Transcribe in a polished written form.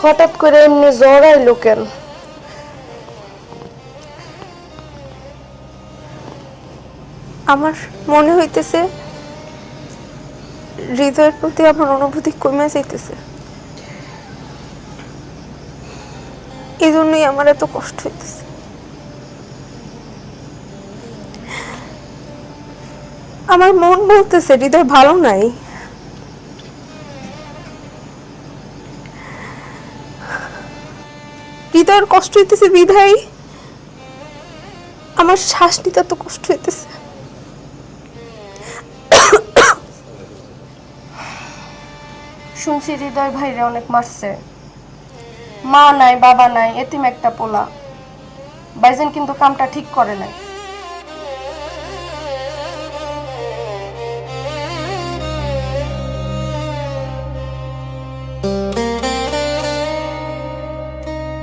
হঠাৎ করে এমনি জ্বর আইলো কেন? আমার মনে হইতেছে হৃদয়ের প্রতি আমার অনুভূতি কমে যাইতেছে, এই জন্যই আমার এত কষ্ট হইতেছে। আমার মন বলতেছে হৃদয় ভালো নাই। হৃদয়ের কষ্ট হইতেছে বিধায় আমার শ্বাস নিতে এত কষ্ট হইতেছে। শুনছি হৃদয় ভাইরে অনেক মারছে। মা নাই, বাবা নাই, এতিম একটা পোলা। ভাইজান কিন্তু কামটা ঠিক করে নাই।